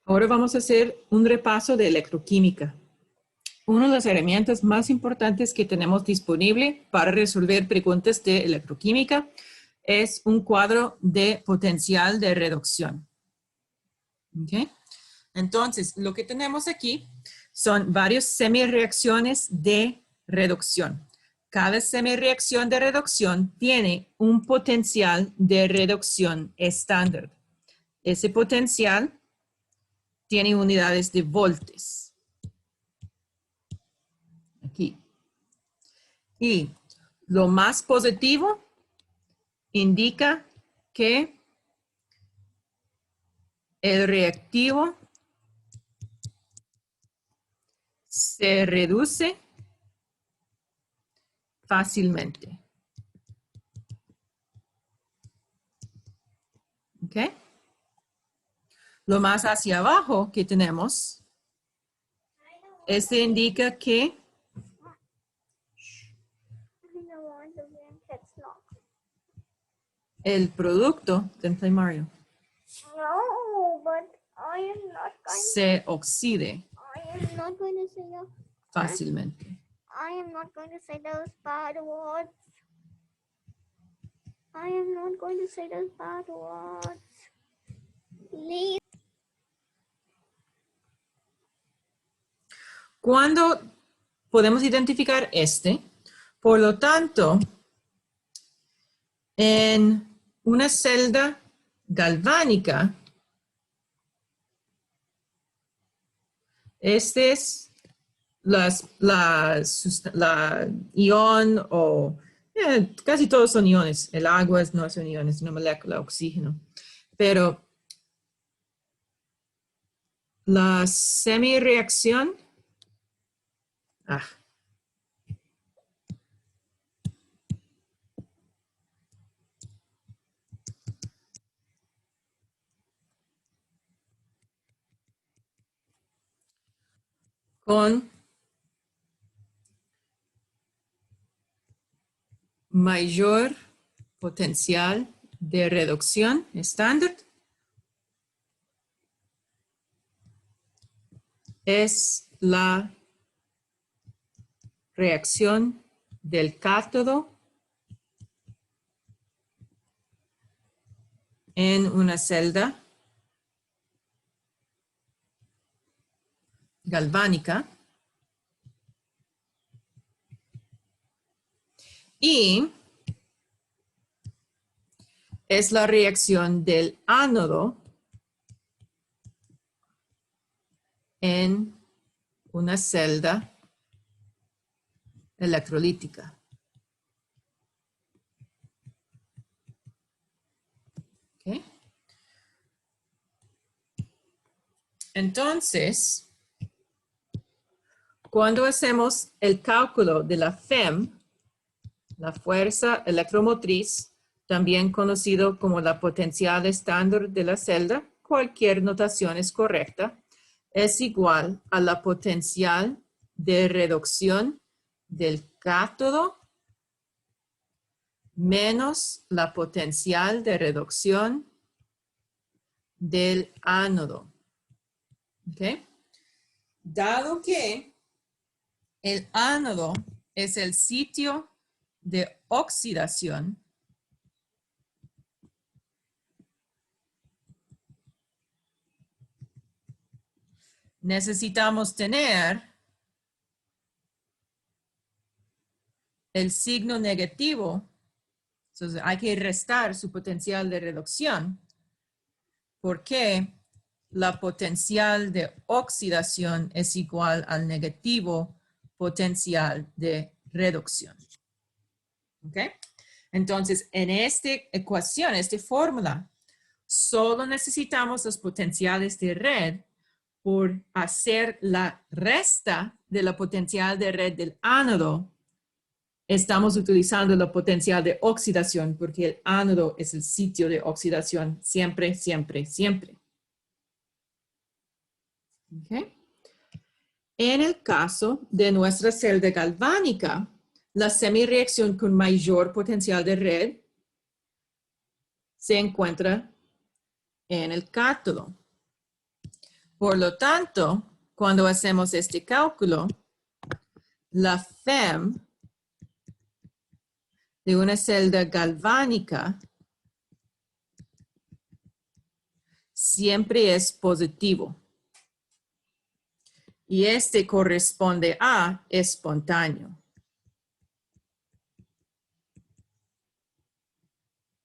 Ahora vamos a hacer un repaso de electroquímica. Una de las herramientas más importantes que tenemos disponible para resolver preguntas de electroquímica es un cuadro de potencial de reducción. ¿Okay? Entonces, lo que tenemos aquí son varias semireacciones de reducción. Cada semireacción de reducción tiene un potencial de reducción estándar. Ese potencial tiene unidades de voltios. Aquí. Y lo más positivo indica que el reactivo se reduce fácilmente. ¿Ok? Lo más hacia abajo que tenemos, este indica que el producto de Mario se oxide fácilmente. I am not going to say those bad words. I am not going to say those bad words. Please. Cuando podemos identificar este, por lo tanto, en una celda galvánica, este es la ion o casi todos son iones. El agua no son iones, es una molécula de oxígeno. Pero la semireacción con mayor potencial de reducción estándar es la reacción del cátodo en una celda galvánica y es la reacción del ánodo en una celda electrolítica. ¿Okay? Entonces, cuando hacemos el cálculo de la FEM, la fuerza electromotriz, también conocido como la potencial estándar de la celda, cualquier notación es correcta, es igual a la potencial de reducción del cátodo menos la potencial de reducción del ánodo. ¿Okay? Dado que el ánodo es el sitio de oxidación, necesitamos tener el signo negativo. Entonces hay que restar su potencial de reducción porque la potencial de oxidación es igual al negativo potencial de reducción. ¿Ok? Entonces, en esta ecuación, esta fórmula, solo necesitamos los potenciales de red por hacer la resta de la potencial de red del ánodo. Estamos utilizando la potencial de oxidación porque el ánodo es el sitio de oxidación siempre, siempre, siempre. ¿Okay? En el caso de nuestra celda galvánica, la semireacción con mayor potencial de red se encuentra en el cátodo. Por lo tanto, cuando hacemos este cálculo, la FEM de una celda galvánica siempre es positivo. Y este corresponde a espontáneo.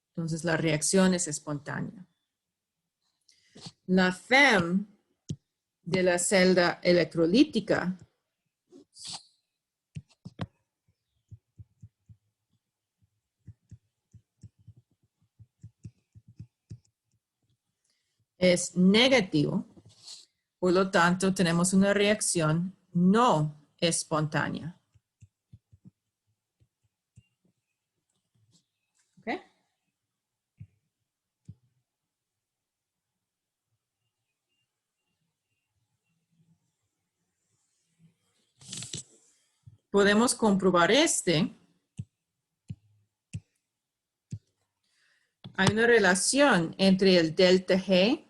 Entonces la reacción es espontánea. La FEM de la celda electrolítica es negativo, por lo tanto tenemos una reacción no espontánea. ¿Ok? Podemos comprobar este. Hay una relación entre el delta G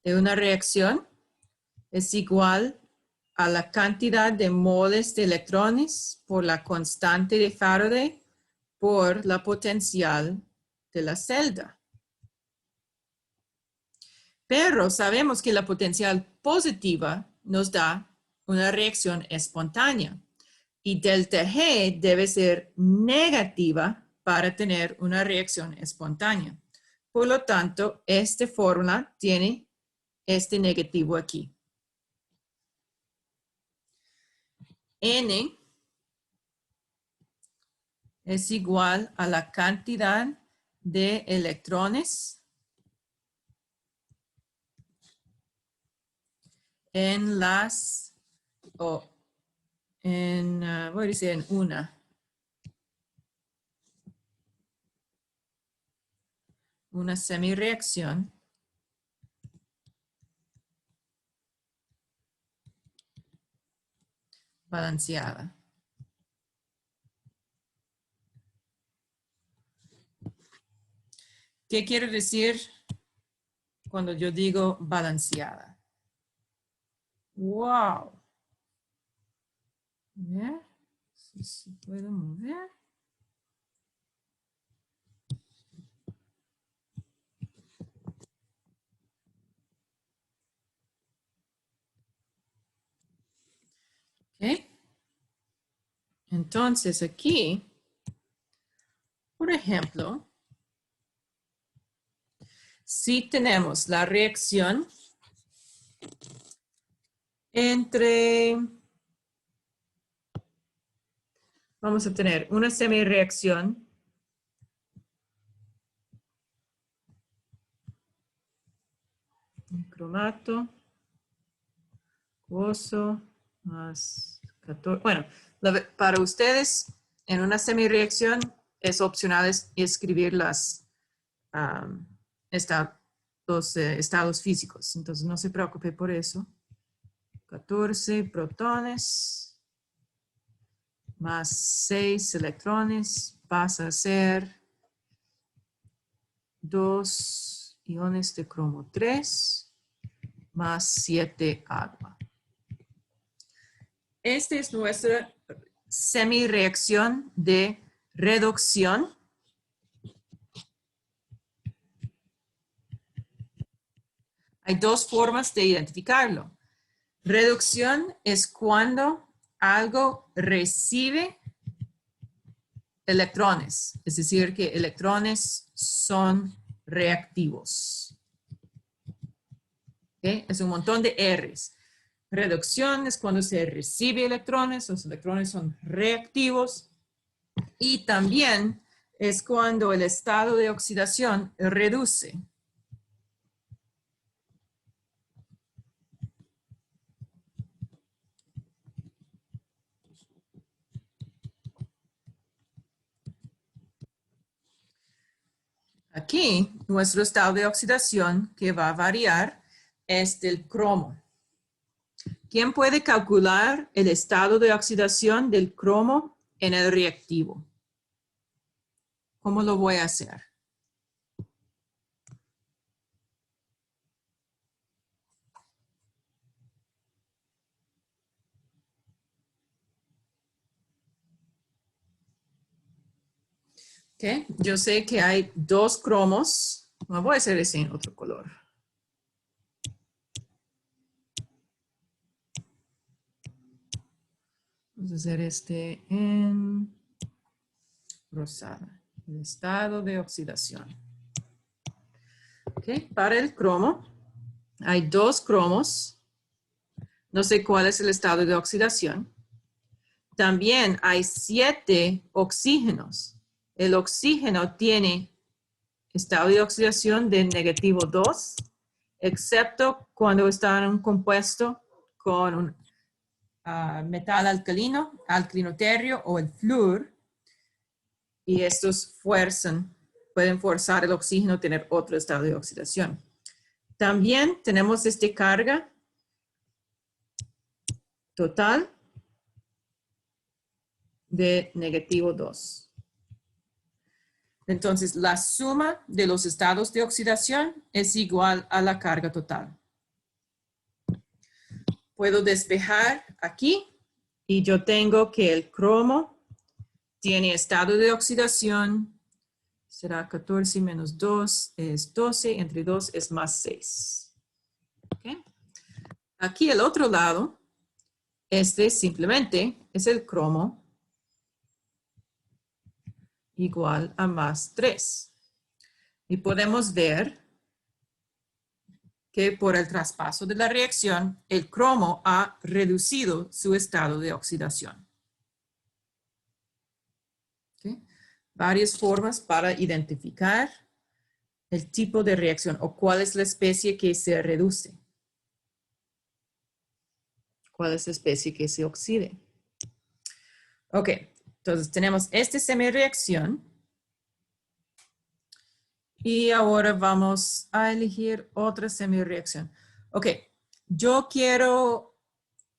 de una reacción es igual a la cantidad de moles de electrones por la constante de Faraday por la potencial de la celda. Pero sabemos que la potencial positiva nos da una reacción espontánea y delta G debe ser negativa para tener una reacción espontánea. Por lo tanto, esta fórmula tiene este negativo aquí. N es igual a la cantidad de electrones en las, voy a decir en una semireacción balanceada. ¿Qué quiero decir cuando yo digo balanceada? ¡Wow! ¿Ver? Si se puede mover. ¿Ok? Entonces aquí, por ejemplo, si tenemos la reacción entre, vamos a tener una semireacción cromato, acuoso, más 14. Bueno, para ustedes, en una semireacción es opcional escribir los estados físicos. Entonces, no se preocupe por eso. 14 protones más 6 electrones pasa a ser 2 iones de cromo 3 más 7 agua. Esta es nuestra semireacción de reducción. Hay dos formas de identificarlo. Reducción es cuando algo recibe electrones, es decir, que electrones son reactivos. ¿Okay? Es un montón de R's. Reducción es cuando se recibe electrones, los electrones son reactivos. Y también es cuando el estado de oxidación reduce. Aquí, nuestro estado de oxidación que va a variar es del cromo. ¿Quién puede calcular el estado de oxidación del cromo en el reactivo? ¿Cómo lo voy a hacer? Okay. Yo sé que hay dos cromos. No voy a hacer ese en otro color. Vamos a hacer este en rosada. El estado de oxidación. Okay. Para el cromo, hay dos cromos. No sé cuál es el estado de oxidación. También hay 7 oxígenos. El oxígeno tiene estado de oxidación de -2, excepto cuando está en un compuesto con un metal alcalino, alcalinoterrio o el flúor, y estos pueden forzar el oxígeno a tener otro estado de oxidación. También tenemos esta carga total de -2. Entonces, la suma de los estados de oxidación es igual a la carga total. Puedo despejar aquí y yo tengo que el cromo tiene estado de oxidación, será 14 menos 2 es 12, entre 2 es más 6. ¿Okay? Aquí el otro lado, este simplemente es el cromo igual a más 3. Y podemos ver que por el traspaso de la reacción, el cromo ha reducido su estado de oxidación. ¿Okay? Varias formas para identificar el tipo de reacción o cuál es la especie que se reduce. ¿Cuál es la especie que se oxide? Ok, entonces tenemos esta semireacción. Y ahora vamos a elegir otra semireacción. Ok, yo quiero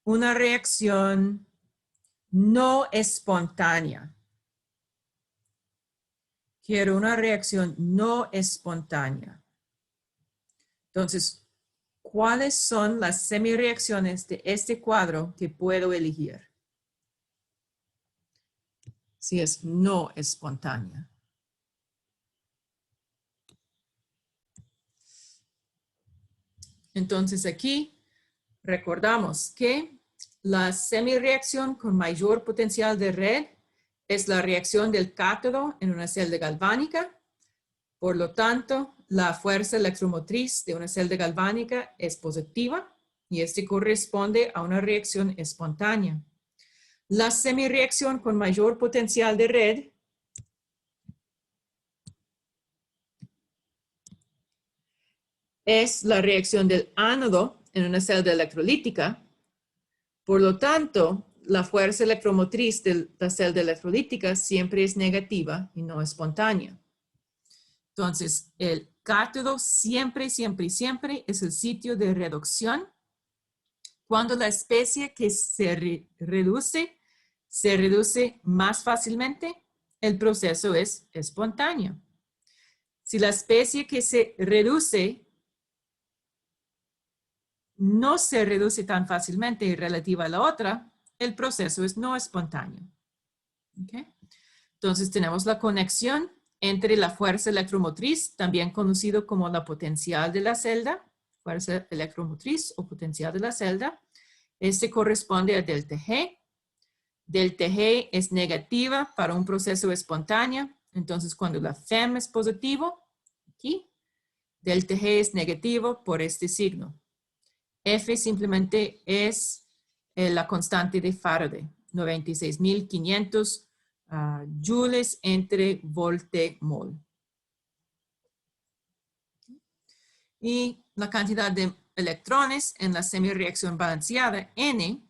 una reacción no espontánea. Quiero una reacción no espontánea. Entonces, ¿cuáles son las semireacciones de este cuadro que puedo elegir? Si es no espontánea. Entonces aquí recordamos que la semireacción con mayor potencial de red es la reacción del cátodo en una celda galvánica. Por lo tanto, la fuerza electromotriz de una celda galvánica es positiva y este corresponde a una reacción espontánea. La semireacción con mayor potencial de red es la reacción del ánodo en una celda electrolítica. Por lo tanto, la fuerza electromotriz de la celda electrolítica siempre es negativa y no espontánea. Entonces, el cátodo siempre, siempre, siempre es el sitio de reducción. Cuando la especie que se reduce más fácilmente, el proceso es espontáneo. Si la especie que se reduce no se reduce tan fácilmente relativa a la otra, el proceso es no espontáneo. ¿Okay? Entonces tenemos la conexión entre la fuerza electromotriz, también conocido como la potencial de la celda, fuerza electromotriz o potencial de la celda. Este corresponde a delta G. Delta G es negativa para un proceso espontáneo. Entonces cuando la FEM es positivo, aquí, delta G es negativo por este signo. F simplemente es la constante de Faraday, 96.500 joules entre volt-mol. Y la cantidad de electrones en la semireacción balanceada, N,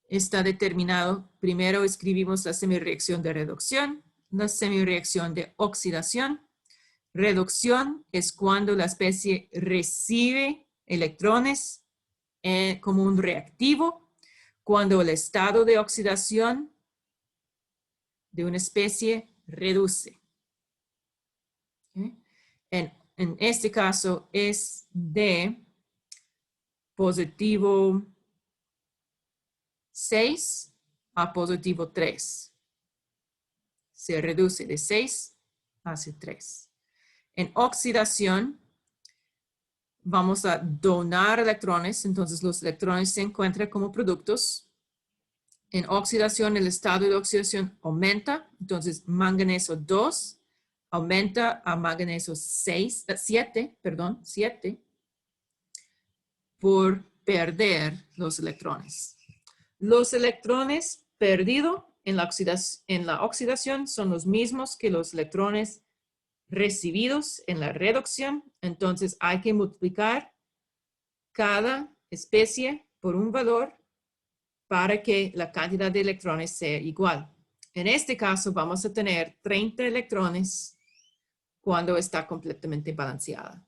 está determinado. Primero escribimos la semireacción de reducción, la semireacción de oxidación. Reducción es cuando la especie recibe electrones como un reactivo, cuando el estado de oxidación de una especie reduce. ¿Okay? En este caso es de positivo 6 a positivo 3. se reduce de 6 hacia 3. En oxidación, vamos a donar electrones, entonces los electrones se encuentran como productos. En oxidación, el estado de oxidación aumenta, entonces manganeso 2 aumenta a manganeso 7, por perder los electrones. Los electrones perdidos en la oxidación son los mismos que los electrones recibidos en la reducción, entonces hay que multiplicar cada especie por un valor para que la cantidad de electrones sea igual. En este caso vamos a tener 30 electrones cuando está completamente balanceada.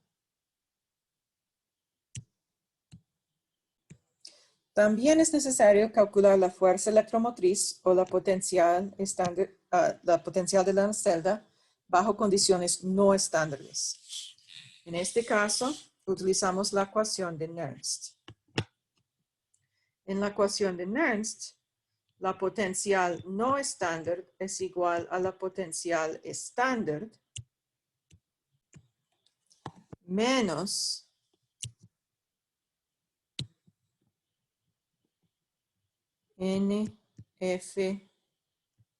También es necesario calcular la fuerza electromotriz o la potencial de la celda bajo condiciones no estándares. En este caso, utilizamos la ecuación de Nernst. En la ecuación de Nernst, la potencial no estándar es igual a la potencial estándar menos NF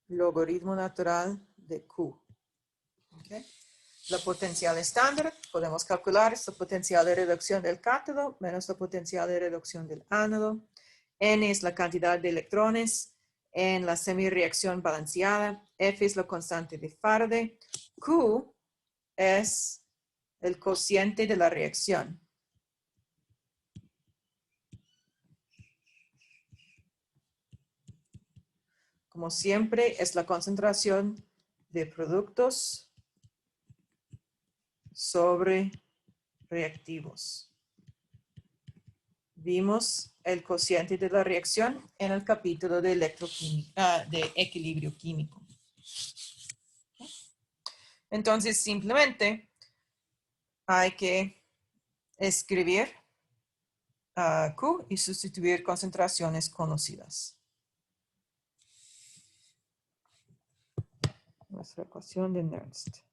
logaritmo natural de Q. Okay. La potencial estándar, podemos calcular, es la potencial de reducción del cátodo menos la potencial de reducción del ánodo. N es la cantidad de electrones en la semireacción balanceada. F es la constante de Faraday. Q es el cociente de la reacción. Como siempre, es la concentración de productos sobre reactivos. Vimos el cociente de la reacción en el capítulo de de equilibrio químico. Entonces, simplemente hay que escribir Q y sustituir concentraciones conocidas. Nuestra ecuación de Nernst.